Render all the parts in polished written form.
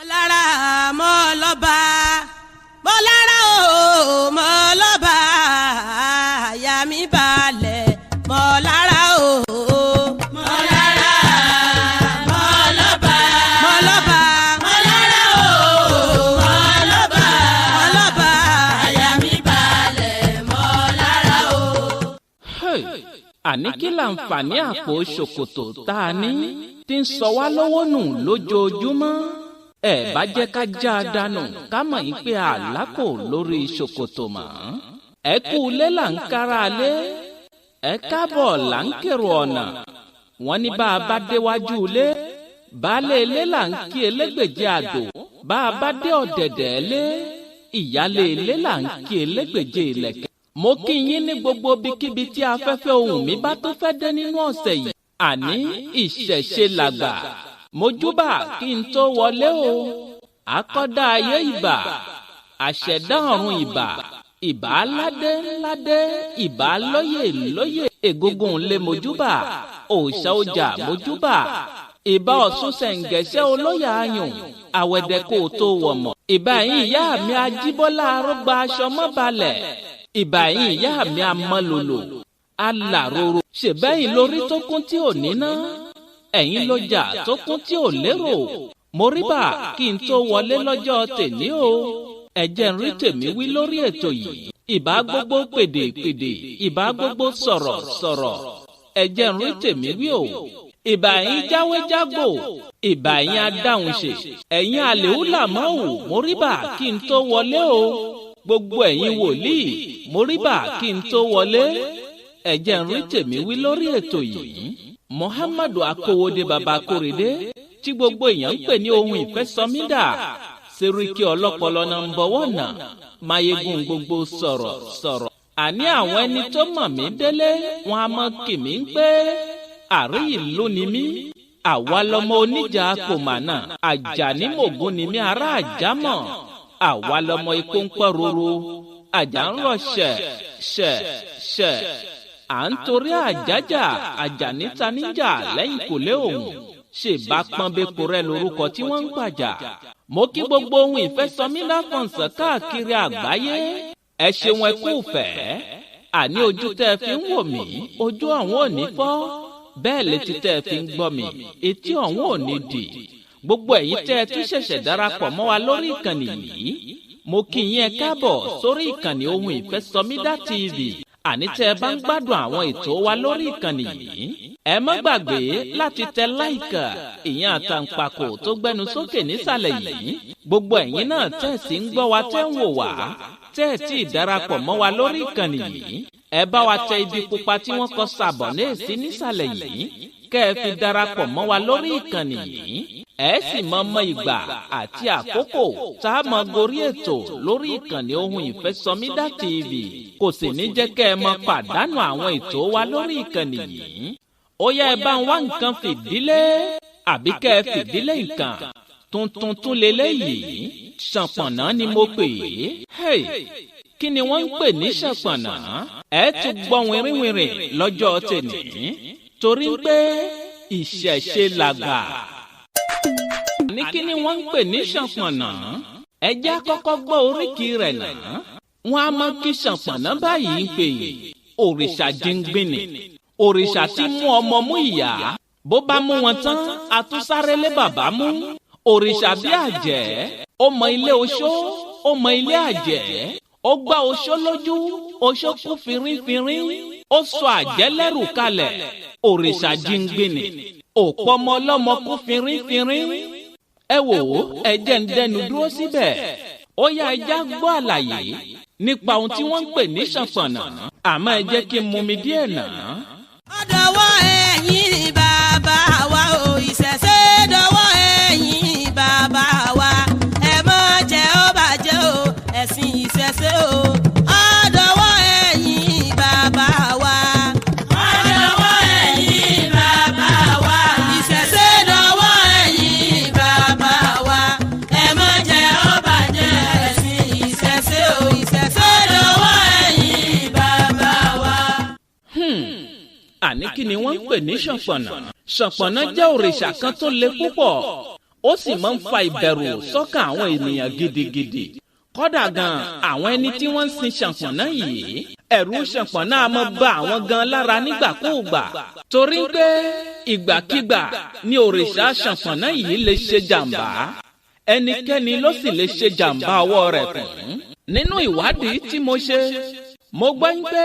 Mọ̀lára mọ̀lọ́ba mọ̀lára o mọ̀lọ́ba àyà mi balẹ̀ mọ̀lára o mọ̀lára mọ̀lọ́ba mọ̀lọ́ba mọ̀lára o mọ̀lọ́ba mọ̀lọ́ba àyà mi balẹ̀ mọ̀lára o. Àní kí láǹfààní àpò ṣòkòtò tá a ní tí ń sọ wá lọ́wọ́ nù lójoojúmọ́. Ẹ bá jẹ́ ká já a dànù ká mọ̀ yín pé àlákò lórí ṣòkòtò mọ́. Ẹ kú ilé là ń kára lé. Ẹ káàbọ̀ là ń kèrò ọ̀nà. Wọ́n ní bá a bá déwájú ilé. Baálé ilé là ń kí elégbèje àdó. Bá a bá dé ọ̀dẹ̀dẹ̀ ilé. Ìyálé ilé là ń kí elégbèje ìlẹ̀kẹ̀. Mo kí yín ní gbogbo bíkíbi tí afẹ́fẹ́ ohùn mi bá tó fẹ́ dé nínú ọ̀sẹ̀ yìí. Àní ìṣẹ̀ṣe làgbà. Mojúbà kí n tó wọlé o. Akọ́dá ayé ìbà. Àṣẹ̀dá ọ̀run ìbà. Ìbà aládé ńládé. Ìbà lóyè lóyè. Ègúngún lé mojúbà. Òòṣà ọjà mojúbà. Ìbà Ọ̀ṣun Ṣẹ̀ǹgẹ̀ṣẹ̀ olóyè ayùn. Àwẹ̀dẹ̀ kò tó wọ̀ mọ̀. Ìbà yín ìyá mi Ajíbọ́lá arúgbó aṣọ mọ́ balẹ̀. Ìbà yín ìyá mi amọ́lòlò. Alàróró. Ṣèbẹ́yìn lórí tó kún tí ò níná. Ẹ̀yin lọ́jà tó kún tí ò lérò. Moríbà kí n tó wọlé lọ́jọ́ tèmi o. Ẹ jẹ́ n rí tèmi wí lórí ètò yìí. Ìbá gbogbo pèdèpèdè. Ìbá gbogbo sọ̀rọ̀sọ̀rọ̀. Ẹ jẹ́ n rí tèmi wí o. Ìbà yín jáwéjágbò. Ìbà yín adáhunṣe. Ẹ̀yin àlèhùlà mọ́wù. Moríbà kí n tó wọlé o. Gbogbo ẹ̀yin wòlíì. Moríbà kí n tó wọlé. Ẹ jẹ́ n rí tèmi wí lórí ètò yìí. Muhammadu Akówódé baba Kórèdé tí gbogbo èèyàn ń pè ní ohun ìfẹ́sọmídà. Sẹ́ríkì ọlọ́pọlọ náà ń bọ̀wọ́ nà. Máyégún gbogbo sọ̀rọ̀. Àní àwọn ẹni tó mọ̀ mí délé wọn a mọ̀ kì mí ń pé àrí ìlú ni mí. Àwa lọmọ oníjà kòmánà. Àjàní mògún ni mí ará àjámọ̀. Àwa lọmọ ikú ń pọ̀ roro. Àjà ń rọ̀ ṣẹ̀. À ń torí àjájà àjàníta níjà lẹ́yìn kò lé òun. Ṣèbá pọ́nbẹ́kọ rẹ lórúkọ tí wọ́n ń gbàjà. Mo kí gbogbo ohun ìfẹ́sọmídà fọ̀nsán káàkiri àgbáyé. Ẹ ṣeun ẹ kú fẹ́. Àní ojú tẹ́ ẹ fi ń wò mí, ojú ọ̀hún ò ní fọ́. Bẹ́ẹ̀ létí tẹ́ ẹ fi ń gbọ́ mi, etí ọ̀hún ò ní dì. Gbogbo ẹ̀yin tẹ́ ẹ tún ṣẹ̀ṣẹ̀ darapọ̀ mọ́ wa lórí ìkànnì yìí. Mo kí yín ẹ káàbọ̀ sórí ìkànnì ohun ìfẹ́sọmídà TV. Àní tẹ́ ẹ bá ń gbádùn àwọn ètò wa lórí ìkànnì yìí. Ẹ má gbàgbé láti tẹ láìkà ìyẹn àtàǹpàkò tó gbẹnu sókè nísàlẹ̀ yìí. Gbogbo ẹ̀yin náà tẹ́ sì ń gbọ́ wa tẹ́ ń wò wá. Tẹ́ ẹ tí ì darapọ̀ mọ́ wa lórí ìkànnì yìí. Ẹ bá wa tẹ ibi pupa tí wọ́n kọ sàbọ̀nẹ́ sí nísàlẹ̀ yìí. Kẹ́ ẹ fi darapọ̀ mọ́ wa lórí ìkànnì yìí. Ẹ sì mọ ìgbà àti àkókò tá a mọ gorí ètò lórí ìkànnì ohun ìfẹ́sọmídà TV. Kò sì ní jẹ́ kẹ́ ẹ mọ pàdánù àwọn ètò wa lórí ìkànnì yìí. Ó yá ẹ bá ń wá nǹkan fìdílé àbí kẹ́ ẹ fìdílé nǹkan. Tuntun tún leléyìí. Ṣànpọ̀nná ni mo pè é. Kí ni wọ́n ń pè ní ṣànpọ̀nná? Ẹ tún gbọ́ wìrìwìrì lọ́jọ́ tèmi. Torí pé ìṣẹ̀ṣe làgbà. Ní kí ni wọ́n ń pè ní ṣànpọ̀nná? Ẹ jẹ́ á kọ́kọ́ gbọ́ oríkì rẹ̀ náà. Wọ́n á mọ̀ kí ṣànpọ̀nná báyìí ń pè òrìṣà jíngbìnì. Òrìṣà tí mú ọmọ mú ìyá. Bó bá mú wọn tán, àtúnsáré lé bàbá mú. Òrìṣà bí àjẹ́. Ó mọ ilé oṣó, ó mọ ilé àjẹ́. Ó gbá oṣó lójú, oṣó kú fínrínfínrín. Ó sọ àjẹ́ lẹ́rù kalẹ̀. Òrìṣà jíngbìnì. Òpó ọmọ ọlọ́mọ kú fínrínfínrín. Ẹ wò ó, ẹ jẹ́ ń dẹnu dúró síbẹ̀. Ó yá ẹ já gbọ́ àlàyé nípa ohun tí wọ́n ń pè ní ṣànpọ̀nná. Àmọ́ ẹ jẹ́ kí n mumi díẹ̀ náà. Ọ̀dọ̀wọ́ ẹ̀yin bàbá wa o, ìṣẹ̀ṣe dọ̀wọ́ ẹ̀yin bàbá wa. Ẹ má jẹ́ ó bàjẹ́ o, ẹ̀sìn ìṣẹ̀ṣe o. Ọ̀dọ̀wọ́ ẹ̀yin bàbá wa. Ọ̀dọ̀wọ́ ẹ̀yin bàbá wa. Ìṣẹ̀ṣe dọ̀wọ́ ẹ̀yin bàbá wa. Ẹ má jẹ́ ó bàjẹ́, ẹ̀sìn ìṣẹ̀ṣe o. Ìṣẹ̀ṣe dọ̀wọ́ ẹ̀yin bàbá wa. Àní kí ni wọ́n ń pè ní ṣànpọ̀nná? Ṣànpọ̀nná jẹ́ òrìṣà kan tó le púpọ̀. ó sì máa ń fa ìbẹ̀rù sọ́kàn àwọn ènìyàn gidigidi. kódà gan àwọn ẹni tí wọ́n ń sin Sonponna yìí, ẹ̀rù Sonponna á máa bà àwọn gan lára nígbàkúùgbà, torí pé ìgbàkígbà ni òrìṣà Sonponna yìí lè ṣe jàǹbá. ẹnikẹ́ni ló sì lè ṣe jàǹbá ọwọ́ rẹ̀ kùn. nínú ìwádìí tí mo ṣe, mo gbọ́ pé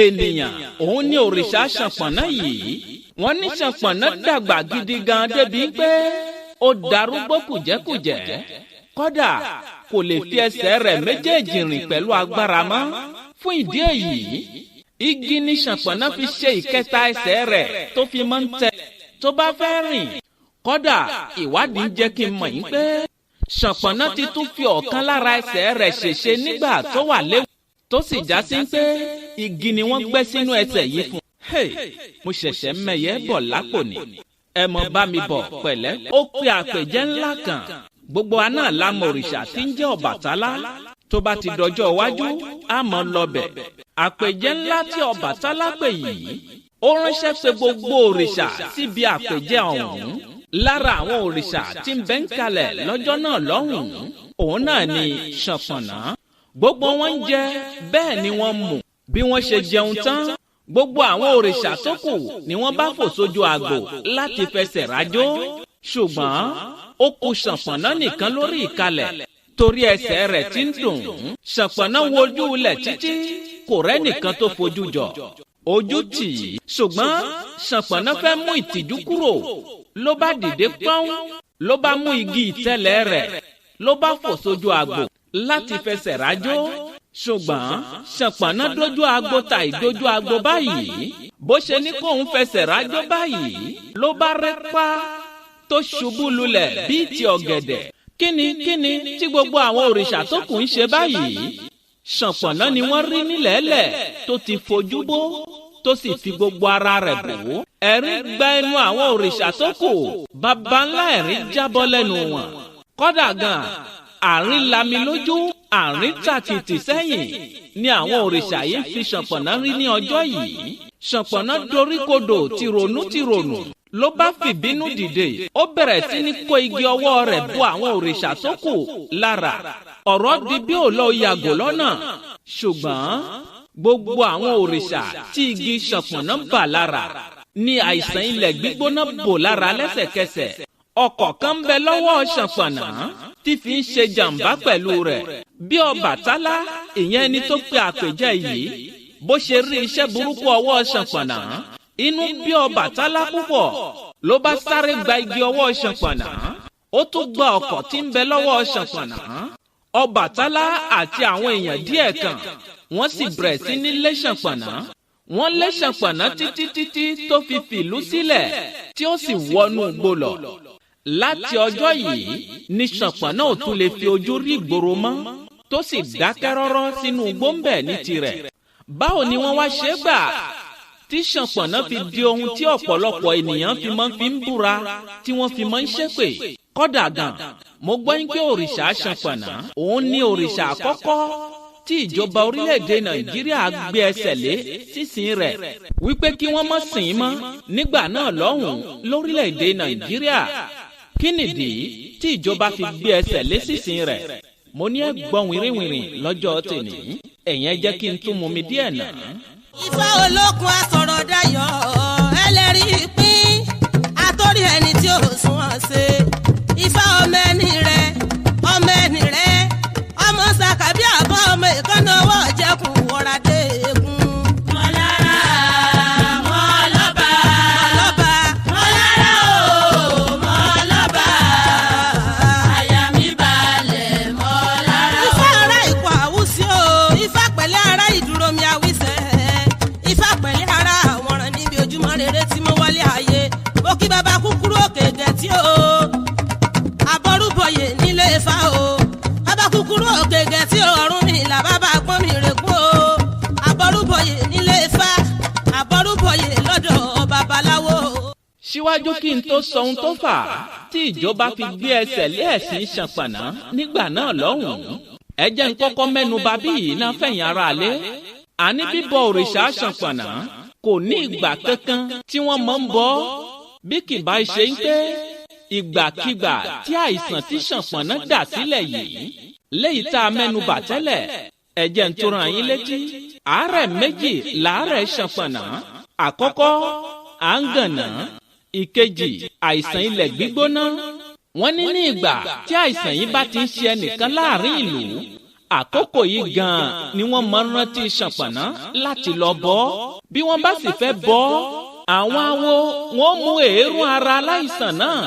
ènìyàn òun ni òrìṣà Sonponna yìí. wọ́n ní Sonponna dàgbà gidi gan débi pé ó darúgbó kùjẹ́kùjẹ́. kódà kò lè fi ẹsẹ̀ rẹ̀ méjèèjì rìn pẹ̀lú agbára mọ́. fún ìdí èyí, igi ni Sonponna fi ṣe ìkẹta ẹsẹ̀ rẹ̀ tó fi máa ń tẹ tó bá fẹ́ rìn. kódà ìwádìí jẹ́ kí n mọ̀ yín pé Sonponna ti tún fi ọ̀kan lára ẹsẹ̀ rẹ̀ ṣèṣe nígbà tó wà léwu, tó sì já sí pé igi ni wọ́n gbẹ́ sínú ẹsẹ̀ yìí fún. mo ṣẹ̀ṣẹ̀ mẹ̀yẹ́ bọ̀ lápò ni. ẹ mọ̀ bá mi bọ̀ pẹ̀lẹ́. ó pe àpèjẹ ńlá kan. gbogbo wa náà la mọ̀ òrìṣà tí ń jẹ́ Ọbàtálá. tó bá ti dọjọ́ iwájú a mọ̀ lọ́bẹ̀. àpèjẹ ńlá tí Ọbàtálá pè yìí, ó ránṣẹ́ pé gbogbo òrìṣà síbi àpèjẹ ọ̀hún. lára àwọn òrìṣà tí ń bẹ ń kalẹ̀ lọ́jọ́ náà lọ́hùn-ún, òun náà ni Sonponna. gbogbo wọn ń jẹ bẹ́ẹ̀ ni wọ́n mu. bí wọ́n ṣe jẹun tán, gbogbo àwọn òrìṣà tó kù ni wọ́n bá fò sójú àgbò láti fẹsẹ̀ rájó. ṣùgbọ́n ó kù Sonponna nìkan lórí ìkalẹ̀ torí ẹsẹ̀ rẹ̀ ti ń dùn. Sonponna wojú ilẹ̀ títí kò rẹ́nìkan tó fojú jọ. ojú tì í, ṣùgbọ́n Sonponna fẹ́ mú ìtìjú kúrò. ló bá dìde pọ́n, ló bá mú igi ìtẹ́lẹ̀ rẹ̀, ló bá fò sójú àgbò láti fẹsẹ̀ rájó. ṣùgbọ́n Sonponna dójú agbo ta ìdójú agbo báyìí. bó ṣe ní kóun fẹsẹ̀ rájó báyìí, ló bá rẹ́ pa tó ṣubú lulẹ̀ bíi ti ọ̀gẹ̀dẹ̀. kíni tí gbogbo àwọn òrìṣà tó kù ń ṣe báyìí? Sonponna ni wọ́n rí nílẹ̀ẹ́lẹ̀ tó ti fojú bó, tó sì fi gbogbo ara rẹ̀ bò. ẹ̀rín gba ẹnu àwọn òrìṣà tó kù. baba ńlá ẹ̀rín jábọ́ lẹ́nu wọn. kódà gan àárín lami lójú, àárín tàkìtì sẹ́yìn ni àwọn òrìṣà yìí fi Sonponna rí ní ọjọ́ yìí. Sonponna doríkodò tìrònú ló bá fìbínú dìde. ó bẹ̀rẹ̀ sí ní kó igi ọwọ́ rẹ̀ bọ àwọn òrìṣà tó kù lára. ọ̀rọ̀ di bí ó lọ yàgò lọ́nà. ṣùgbọ́n gbogbo àwọn òrìṣà tí igi Sonponna bà lára ní àìsàn ilẹ̀ gbígbóná bò lára lẹ́sẹ̀kẹsẹ̀. ọkọ̀ kan bẹ lọ́wọ́ Sonponna tí fi ń ṣe jàǹbá pẹ̀lú rẹ̀. bí Ọbàtálá, ìyẹn ẹni tó pe àpèjẹ yìí, bó ṣe rí iṣẹ́ burúkú ọwọ́ Sonponna, inú bí Ọbàtálá púpọ̀. ló bá sáré gba igi ọwọ́ Sonponna, ó tún gba ọkọ̀ tí ń bẹ lọ́wọ́ Sonponna. Ọbàtálá àti àwọn èèyàn díẹ̀ kan wọ́n sì bẹ̀rẹ̀ sí ní lé Sonponna. wọ́n lé Sonponna títí tó fi fìlú sílẹ̀ tí ó sì wọnú igbó lọ. láti ọjọ́ yìí ni Sonponna ò tún lè fi ojú rí ìgboro mọ́, tó sì dákẹ́ rọ́rọ́ sínú igbó ń bẹ̀ ní tirẹ̀. báwo ni wọ́n wá ṣe gbà tí Sonponna fi di ohun tí ọ̀pọ̀lọpọ̀ ènìyàn fi ń búra, tí wọ́n fi máa ń ṣépè? kódà gan mo gbọ́ pé òrìṣà Sonponna òun ni òrìṣà àkọ́kọ́ tí ìjọba orílẹ̀-èdè Nàìjíríà gbé ẹsẹ̀ lé sísìn rẹ̀, wípé kí wọ́n má sìn ín mọ́ nígbà náà lọ́hùn-ún lórílẹ̀-èdè Nàìjíríà. kí nìdí tí ìjọba fi gbé ẹsẹ̀ lé sísìn rẹ̀? mo ní ẹ gbọ́n wìrìwìrì lọ́jọ́ tèmi. ẹ̀yin jẹ́ kí n tún mú mi díẹ̀ náà. Ifá olókun asọ̀rọ̀ dayọ̀ ẹlẹ́rìí pín àtọ́rí ẹni tí ò sún wọn ṣe. Ifá ọmọ ẹni rẹ ọmọ sàkàbí àbọ̀ ọmọ ìkànnì ọwọ́ jẹkùn wọra dé egun. Mọ̀lára mọ̀lọ́ba mọ̀lára o mọ̀lọ́ba àyà mi balẹ̀ mọ̀lára o. Ifá ara ìkọ̀ àwùsí o, Ifá pẹ̀lẹ́ ara ìdúró mi àwísẹ́. Ifá pẹ̀lẹ́ ara àwọ̀ràn níbi ojúmọ́ rere tí mo wọlé ayé. Mo kí baba kúkúrú òkè gẹ̀tì o, àbọ̀rúbọyè nílé Ifá o. Baba kúkúrú òkè gẹ̀tì ọ̀run mi là bàbá pọ́n mi rèkú o. Àbọ̀rúbọyè nílé Ifá, àbọ̀rúbọyè lọ́dọ̀ babaláwo. síwájú kí n tó sọ ohun tó fà á tí ìjọba fi gbé ẹsẹ̀ lé ẹ̀sìn Sonponna nígbà náà lọ́hùn-ún, ẹ jẹ́ n kọ́kọ́ mẹ́nu bà bí yìí náà fẹ̀yìn ara lé. àní bíbọ òrìṣà Sonponna kò ní ìgbà kankan tí wọ́n máa ń bọ, bí kì bá ṣe ń pé ìgbàkigbà tí àìsàn tí Sonponna dà sílẹ̀ yìí léyìí tá a mẹ́nubà tẹ́lẹ̀ ẹ jẹ́ n tó rán yín létí àárẹ̀ méjì làárẹ̀ Sonponna. Àkọ́kọ́ à ń gànà, ìkejì àìsàn ilẹ̀ gbígbóná. Wọ́n ní ìgbà tí àìsàn yìí bá ti ń ṣe ẹnìkan láàrin ìlú, àkókò yìí gan-an ni wọ́n máa ń rántí Sonponna láti lọ bọ́. Bí wọ́n bá sì fẹ́ bọ́, àwọn awo wọ́n mú èérún ara aláìsàn náà,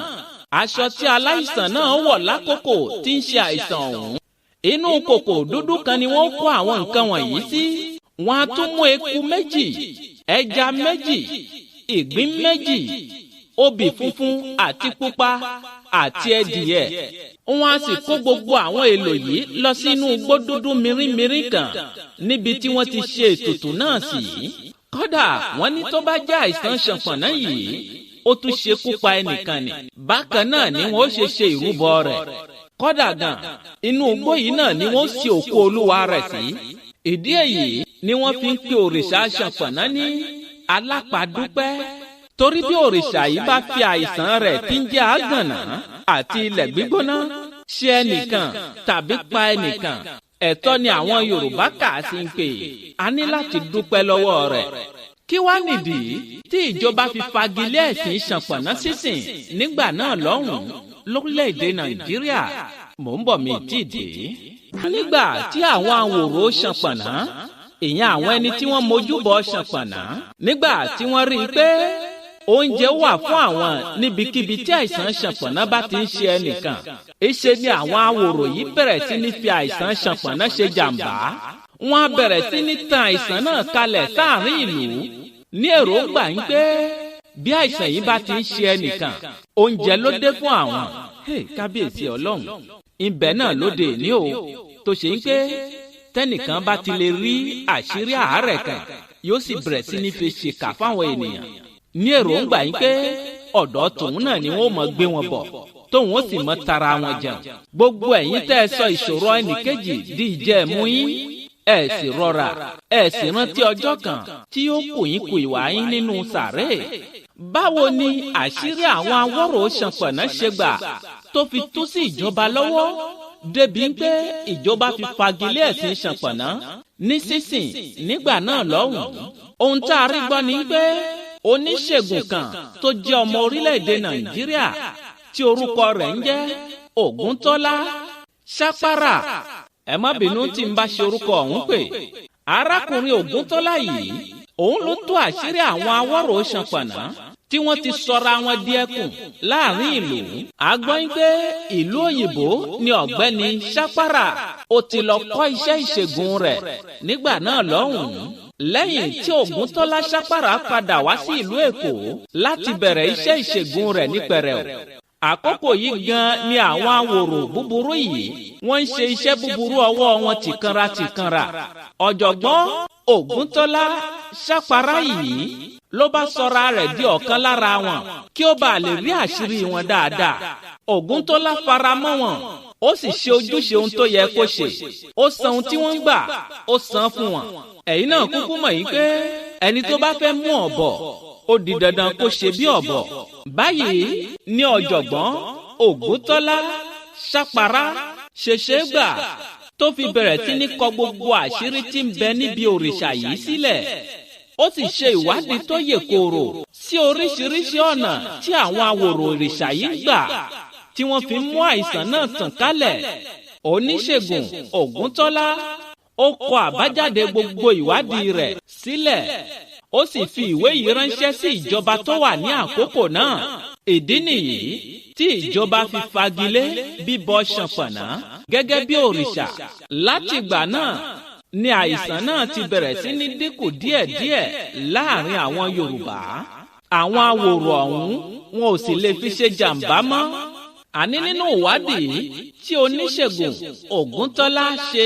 aṣọ tí aláìsàn náà wọ̀ lákòókò tí ń ṣe àìsàn ọ̀hún. Inú kòkò dúdú kan ni wọ́n kó àwọn nǹkan wọ̀nyí sí. Wọ́n á tún mú eku méjì, ẹja méjì, ìgbín méjì, obì funfun àti pupa àti ẹdìyẹ. Wọ́n á sì kó gbogbo àwọn èlò yìí lọ sínú igbó dúdú mìírìmìírì kan níbi tí wọ́n ti ṣe ètùtù náà sí. Kódà wọ́n ní tó bá jẹ́ àìsàn Sonponna yìí, ó tún ṣekú pa ẹnìkan ni. Bákan náà ni wọ́n ó ṣe ìrúbọ rẹ̀. Kódà gan inú igbó yìí náà ni wọ́n ṣe òkú olúwa rẹ̀ sí. Ìdí èyí ni wọ́n fi ń pe òrìṣà Sonponna ní alápàdúpẹ́. Torí bí òrìṣà yìí bá fi àìsàn rẹ̀ tí ń jẹ́ àgànná àti ilẹ̀ gbígbóná ṣe ẹnìkan tàbí pa ẹnìkan, ẹ̀tọ́ ni àwọn Yorùbá kà á sí ń pè. A ní láti dúpẹ́ lọ́wọ́ rẹ̀. Kí wá nìdí tí ìjọba fi fagilé ẹ̀sìn Sonponna sísìn nígbà náà lọ́hùn-ún lórílẹ̀‐èdè Nàìjíríà? Mò ń bọ̀ mi tí ì dé. Nígbà tí àwọn àwòrò Sonponna, ìyẹn àwọn ẹni tí wọ́n mójúbọ Sonponna, nígbà tí wọ́n rí i pé oúnjẹ wà fún àwọn níbikíbi tí àìsàn Sonponna bá ti ń ṣe ẹnìkan, ìṣe ni àwọn àwòrò yìí bẹ̀rẹ̀ sí ní fi àìsàn Sonponna ṣe jàǹbá. Wọ́n á bẹ̀rẹ̀ sí ní tan àìsàn náà kalẹ̀ sáàrin ìlú ní èròǹgbà ń pé bí àìsàn yìí bá ti ń ṣe ẹnìkan, oúnjẹ ló dé fún àwọn. Kábíyèsí Ọlọ́run, ibẹ̀ náà lóde ní o tó ṣe ń pé tẹ́nìkan bá ti lè rí àṣírí àárẹ̀ kan, yóò sì bẹ̀rẹ̀ sí ní fi ṣèkà fáwọn ènìyàn ní èròǹgbà yín pé ọ̀dọ̀ tòun náà ni wọ́n mọ̀ gbé wọn bọ̀ tóun ó sì mọ̀ tara wọn jẹun. Gbogbo ẹ̀yin tẹ́ ẹ sọ ìṣòro ẹnìkejì di ìjẹ́ẹ̀mú yín, ẹ sì rọra, ẹ sì rántí ọjọ́ kan tí yóò kù yín kù ìwà yín nínú sàréè. Báwo ni àṣírí àwọn awọ́rò Sonponna ṣe gbà tó fi tú sí ìjọba lọ́wọ́ débi pé ìjọba fi fagilé ẹ̀sìn Sonponna ní sísìn nígbà náà lọ́hùn-ún? Ohun tá a rí gbọ́ ni pé oníṣègùn kan tó jẹ́ ọmọ orílẹ̀-èdè Nàìjíríà tí orúkọ rẹ̀ ń jẹ́ Ògúntọ́lá Ṣàpárà, ẹ má bínú tí n bá ṣe orúkọ ọ̀hún pé, arákùnrin Ògúntọ́lá yìí òun ló tú àṣírí àwọn awọ́rò Sonponna tí wọ́n ti sọra wọn di ẹkùn láàrin ìlú. A gbọ́ pé ìlú òyìnbó ni ọ̀gbẹ́ni Ṣàpárà ó ti lọ kọ́ iṣẹ́ ìṣègùn rẹ̀ nígbà náà lọ́hùn-ún. Lẹ́yìn tí Ògúntọ́lá Ṣàpárà padà wá sí ìlú Èkó láti bẹ̀rẹ̀ iṣẹ́ ìṣègùn rẹ̀ ní pẹrẹu. Àkókò yìí gan ni àwọn awòrò búburú yìí wọ́n ń ṣe iṣẹ́ búburú ọwọ́ wọn tìkanra. Ọ̀jọ̀gbọ́n Ògúntọ́lá Ṣàpárà yìí ló bá sọra rẹ̀ di ọ̀kan lára wọn kí ó bàa lè rí àṣírí wọn dáadáa. Ògúntọ́lá fara mọ́ wọn, ó sì ṣe ojúṣe ohun tó yẹ kó ṣe. Ó san ohun tí wọ́n ń gbà, ó san fún wọn. Ẹ̀yin náà kúkú mọ̀ yín pé ẹni tó bá fẹ́ mú ọ̀bọ, ó di dandan kó ṣe bí ọ̀bọ. Báyìí ni ọ̀jọ̀gbọ́n Ògúntọ́lá Ṣàpárà ṣẹ̀ṣẹ̀ gbà tó fi bẹ̀rẹ̀ sí ní kọ gbogbo àṣírí tí ń bẹ níbi òrìṣà yìí sílẹ̀. Ó sì ṣe ìwádìí tó yè kooro sí oríṣiríṣi ọ̀nà tí àwọn awòrò òrìṣà yìí gbà tí wọ́n fi mú àìsàn náà tàn kálẹ̀. Oníṣègùn Ògúntọ́lá ó kọ àbájáde gbogbo ìwádìí rẹ̀ sílẹ̀. Ó sì fi ìwé yìí ránṣẹ́ sí ìjọba tó wà ní àkókò náà. Ìdí nìyí tí ìjọba fi fagilé bíbọ Sonponna gẹ́gẹ́ bí òrìṣà. Látìgbà náà ni àìsàn náà ti bẹ̀rẹ̀ sí ní dínkù díẹ̀díẹ̀ láàrin àwọn Yorùbá. Àwọn awòrò ọ̀hún wọn ò sì lè fi ṣe jàǹbá mọ́. Àní nínú ìwádìí tí oníṣègùn Ògúntọ́lá ṣe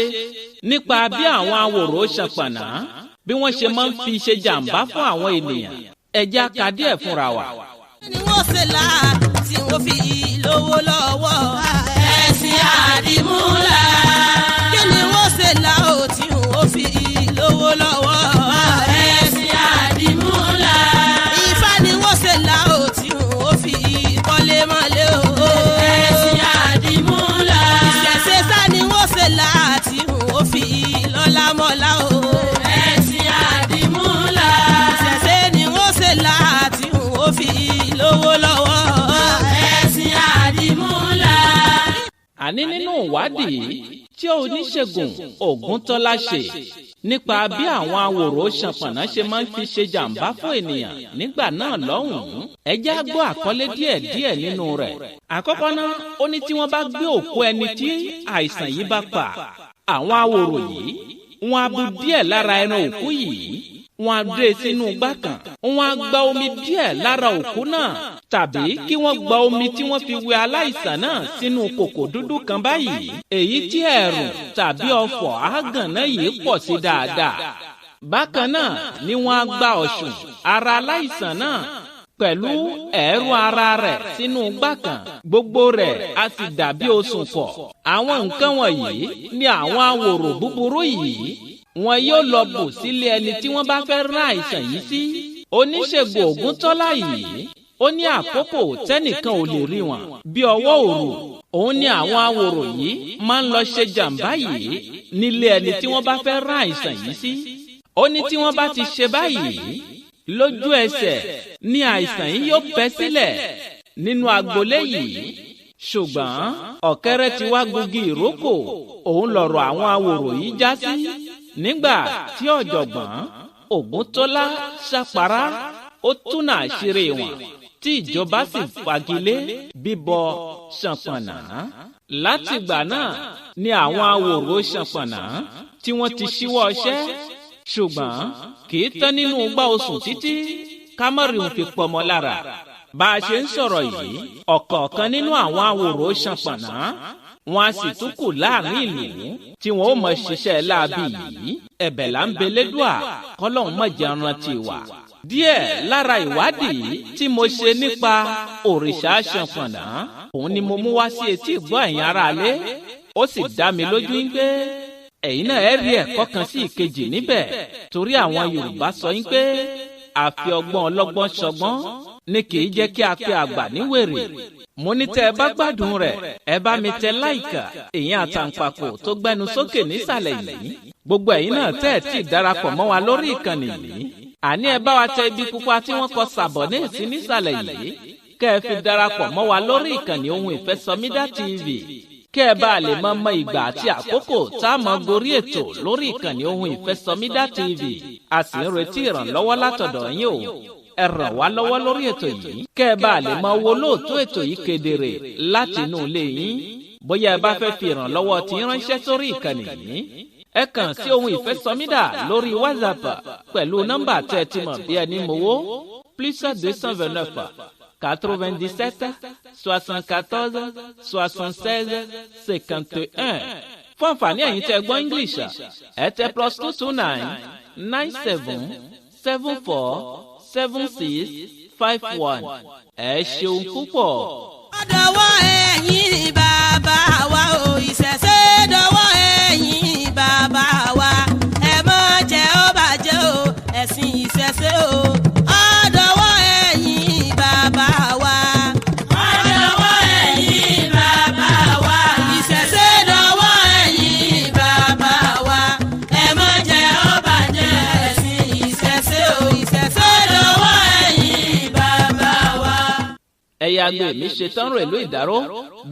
nípa bí àwọn awòrò Sonponna bí wọ́n ṣe máa ń fi ṣe jàǹbá fún àwọn ènìyàn, ẹ jẹ́ ká díẹ̀ fúnra wa. Ni wọ́n ṣe là tí wọ́n fi lówó lọ́wọ́ ẹ̀sìn àdìmúlà. Kí ni wọ́n ṣe là tí wọ́n fi lówó lọ́wọ́ ẹ̀sìn àdìmúlà. Ifá ni wọ́n ṣe là tí wọ́n fi kọ́lé mọ́lé o àní nínú ìwádìí tí oníṣègùn Ògúntọ́lá ṣe nípa bí àwọn awòrò Sonponna ṣe máa ń fi ṣe jàǹbá fún ènìyàn nígbà náà lọ́hùn-ún, ẹ jẹ́ á gbọ́ àkọlé díẹ̀ nínú rẹ̀. àkọ́kọ́ náà, ó ní tí wọ́n bá gbé òkú ẹni tí àìsàn yìí bá pa, àwọn awòrò yìí wọ́n á bu díẹ̀ lára ẹran òkú yìí, wọ́n á dé sínú igbá kan, wọ́n á gba omi díẹ̀ lára òkú náà, tàbí kí wọ́n gba omi tí wọ́n fi wẹ aláìsàn náà sínú kòkò dúdú kan báyìí, èyí tí ẹ̀rùn tàbí ọ̀fọ̀ àgànná yìí pọ̀ sí dáadáa. bákan náà ni wọ́n á gba ọ̀ṣùn ara aláìsàn náà pẹ̀lú ẹ̀rù ara rẹ̀ sínú igbá kan, gbogbo rẹ̀ á sì dàbí osùn pọ̀. àwọn nǹkan wọ̀nyí ni àwọn awòrò búburú yìí wọn yóò lọ bù sílé ẹni tí wọ́n bá fẹ́ rán àìsàn yìí sí. oníṣègùn Ògúntọ́lá yìí ó ní àkókò tẹ́nìkan ò lè rí wọn bí ọwọ́ òru. òun ni àwọn awòrò yìí máa ń lọ ṣe jàǹbá yìí nílé ẹni tí wọ́n bá fẹ́ rán àìsàn yìí sí. ó ní tí wọ́n bá ti ṣe báyìí, lójú ẹsẹ̀ ni àìsàn yìí yóò bẹ́ sílẹ̀ nínú agbolé yìí. ṣùgbọ́n ọ̀kẹ́rẹ́ ti wá gungi ìrókò, òun lọ̀rọ̀ àwọn awòrò yìí já sí. nígbà tí ọ̀jọ̀gbọ́n Ògúntọ́lá ṣàpárá, ó túnà àṣírí wọn tí ìjọba sì fagilé bíbọ Sonponna. látìgbà náà ni àwọn awòrò Sonponna tí wọ́n ti ṣíwọ́ ọṣẹ́, ṣùgbọ́n kì í tán nínú igbá oṣù títí kámọ́rìhùn fi pọmọ lára. bá a ṣe ń sọ̀rọ̀ yìí, ọ̀kọ̀ọ̀kan nínú àwọn awòrò Sonponna wọn a sì tún kù láàrin ìlú tí wọn ó mọ ṣiṣẹ́ láabi yìí. ẹ̀bẹ̀ là ń belédùà kọ́lọ́hún má jẹ́ rántí wa. díẹ̀ lára ìwádìí tí mo ṣe nípa òrìṣà Sonponna òun ni mo mú wá sí etí ìgbọ́ ẹ̀yin aráalé. ó sì dá mi lójú pé ẹ̀yin náà ẹ rí ẹ̀kọ́ kan sí ìkejì níbẹ̀, torí àwọn Yorùbá sọ pé àfi ọgbọ́n ọlọ́gbọ́n ṣọgbọ́n ni kì í jẹ́ kí a pe àgbà ní wèrè. mo ní tẹ́ ẹ bá gbádùn rẹ̀, ẹ bá mi tẹ láìkà ìyẹn àtàǹpàkò tó gbẹnu sókè nísàlẹ̀ yìí. gbogbo ẹ̀yin náà tẹ́ ẹ tí darapọ̀ mọ́ wa lórí ìkànnì yìí, àní ẹ bá wa tẹ ibi pupa tí wọ́n kọ sàbọ̀nẹ́ sí nísàlẹ̀ yìí, kẹ́ ẹ fi darapọ̀ mọ́ wa lórí ìkànnì Ohun Ìfẹ́ Sọmídà TV, kẹ́ ẹ bá lè mọ ìgbà àti àkókò tá a mọ gorí ètò lórí ìkànnì Ohun Ìfẹ́ Sọmídà TV. a sì ń retí ìrànlọ́wọ́ látọ̀dọ̀ yín o. ẹ ràn wá lọ́wọ́ lórí ètò yìí, kẹ́ ẹ bá lè mọ wo lóòótọ́ ètò yìí kedere láti inú ilé yín. bóyá ẹ bá fẹ́ fi ìrànlọ́wọ́ tí ń ránṣẹ́ sórí ìkànnì yìí, ẹ kàn sí Ohun Ìfẹ́ Sọmídà lórí WhatsApp pẹ̀lú nọ́mbà tẹ́ ẹ ti mọ̀ bí ẹni mowó +229 97 74 76 51. fún àǹfààní ẹ̀yin tẹ́ gbọ́ English, ẹ tẹ +229 97 74 76 51. ẹ ṣeun púpọ̀. ọ̀dọ̀wọ́ ẹ̀yin bàbá wa o, ìṣẹ̀ṣẹ̀ dọ̀wọ́ ẹ̀yin bàbá wa, ẹ má jẹ́ ó bàjẹ́ o, ẹ̀sìn ìṣẹ̀ṣẹ̀ o. ọ̀dọ̀wọ́ ẹ̀yin bàbá wa. ọ̀dọ̀wọ́ ẹ̀yin bàbá wa. ìṣẹ̀ṣẹ̀ dọ̀wọ́ ẹ̀yin bàbá wa, ẹ má jẹ́ ó bàjẹ́, ẹ̀sìn ìṣẹ̀ṣẹ̀ o. ìṣẹ̀ṣẹ̀ dọ̀wọ́ ẹ̀yin bàbá wa. ẹyẹ agbe mi ṣetán rò ìlú ìdáró,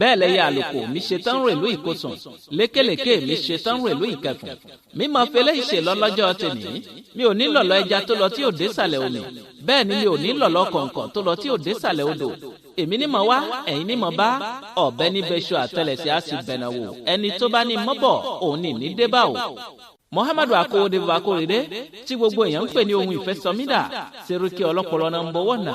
bẹ́ẹ̀ lẹ́yẹ àlùkò mi ṣetán rò ìlú ìkosùn, lékèlékè mi ṣetán rò ìlú ìkẹfùn. mímọ fẹlẹ́ ìṣe lọ́lọ́jọ́ tèmi, mi ò ní lọ̀lọ́ ẹja tó lọ tí ò dé sàlẹ̀ omi, bẹ́ẹ̀ ni mi ò ní lọ̀lọ́ kọ̀ǹkọ̀ tó lọ tí ò dé sàlẹ̀ odò. èmi ní mọ̀ wá, ẹ̀yin ní mọ̀ bá, ọ̀bẹ ní bẹ́ṣọ àtẹlẹsẹ̀ á sì bẹ̀nà wò, ẹni tó bá ní mọ́bọ̀ òun ní ní débà o. Muhammadu Akówódé Bakorede tí gbogbo èèyàn ń pè ní Ohun Ìfẹ́ Sọmídà, Sẹ́ríkì ọlọ́pọlọ number 1,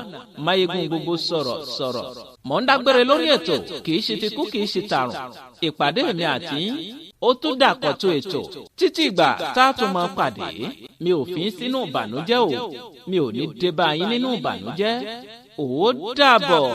máyégún gbogbo sọ̀rọ̀. mò ń dágbére lórí ètò, kì í ṣe ti kú kì í ṣe tàrùn. ìpàdé mi àti ó tún dàkọ̀tún ètò títí ìgbà tá a tún mọ pàdé. mi ò fi sínú ìbànújẹ́ o, mi ò ní dé bá yín nínú ìbànújẹ́. ó dàbọ̀.